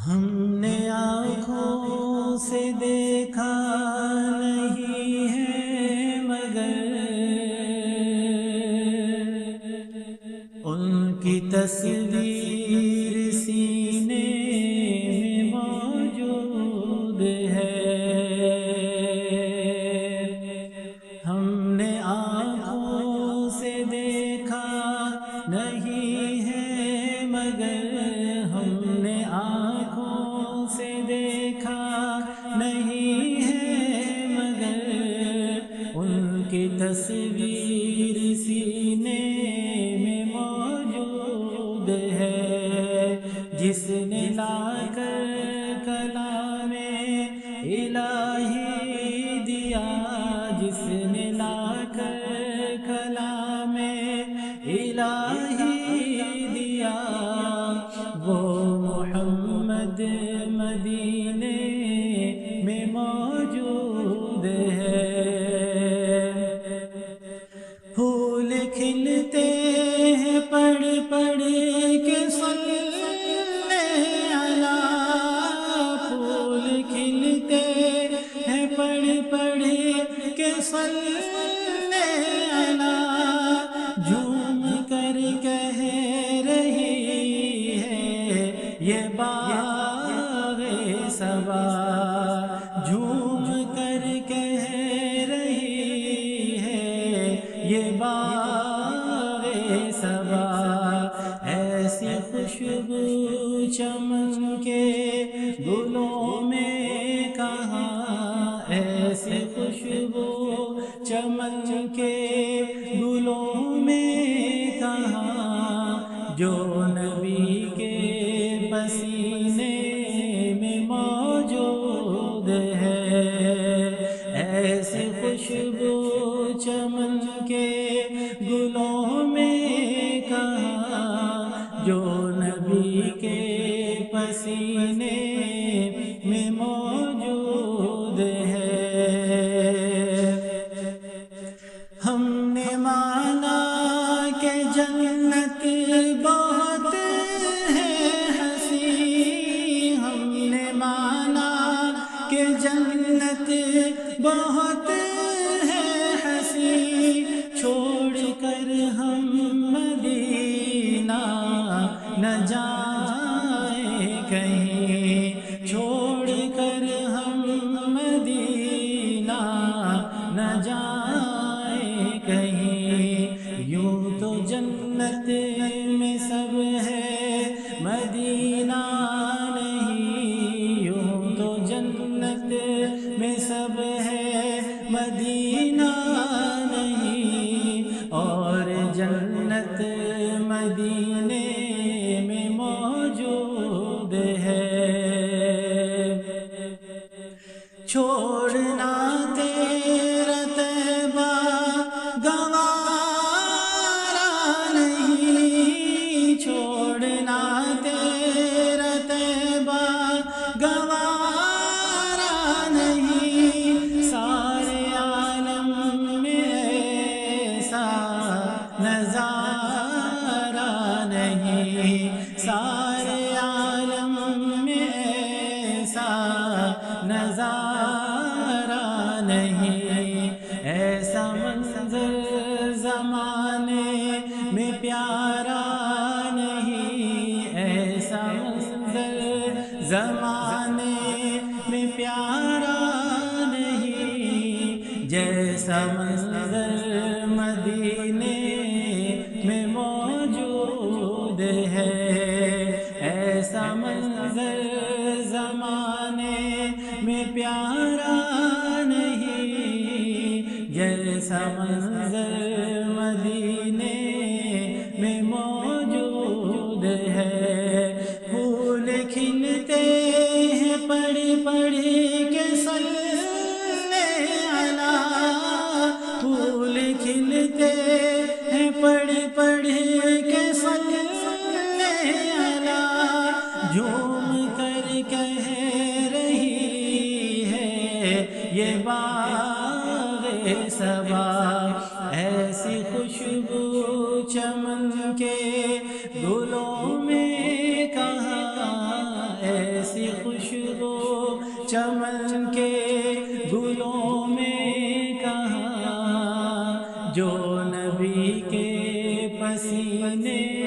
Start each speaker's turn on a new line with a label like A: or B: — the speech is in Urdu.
A: ہم نے آنکھوں سے دیکھا نہیں ہے مگر ان کی تصویر سینے میں موجود ہے۔ ہم نے آنکھوں سے دیکھا نہیں ہے مگر ہم نے آنکھوں سے دیکھا نہیں ہے مگر ان کی تصویر سینے میں موجود ہے۔ جس نے لا کر کلام الہی دیا، جس نے لا کر کلام الہی دیا، وہ محمد مدینے میں موجود ہے۔ پھول کھلتے ہیں پڑھ پڑھ کے صلی علی، پھول کھلتے ہیں پڑھ پڑھ کے صلی علی، جھوم کر کہہ رہی ہے یہ باغ صبا، جھوم کر کہہ رہی ہے یہ باغ صبا۔ ایسی خوشبو چمن کے گلوں میں کہاں، ایسی خوشبو چمن کے گلوں میں کہاں، جو نبی کے پسینے میں موجود ہے۔ ایسی خوشبو چمن کے گلوں میں کہاں، جو نبی کے پسینے میں موجود ہے۔ ہم نے مانا کہ جنت بہت ہے حسین، ہم نے مانا کہ جنت بہت ہے حسین، چھوڑ کر ہم مدینہ نہ جائیں کہیں، چھوڑ کر ہم مدینہ نہ جائیں کہیں۔ یوں تو جنت میں سب ہے مدینہ نہیں، یوں تو جنت میں سب ہے مدینہ نہیں، اور جنت مدینے میں موجود ہے۔ چھوڑنا تیرا طیبہ گوارا نہیں، چھوڑنا تیرا طیبہ گوارا نہیں، سارے عالم میں ایسا نظارہ نہیں، سارے عالم میں ایسا نظارہ نہیں، ایسا منظر زمانے میں پیارا نہیں، ایسا منظر زمانے میں پیارا نہیں، جیسا منظر مدینے میں موجود ہے۔ ایسا منظر زمانے میں پیارا نہیں، جیسا منظر مدینے میں موجود ہے۔ پھول کھلتے ہیں پڑھ پڑھ کے صلی علی، پھول کھلتے ہیں پڑھ پڑھ کے صلی علی، جھوم کر کہہ رہی ہے یہ باغ صبا۔ ایسی خوشبو چمن کے گلوں میں کہاں، ایسی خوشبو چمن کے گلوں میں کہاں جو نبی کے پسینے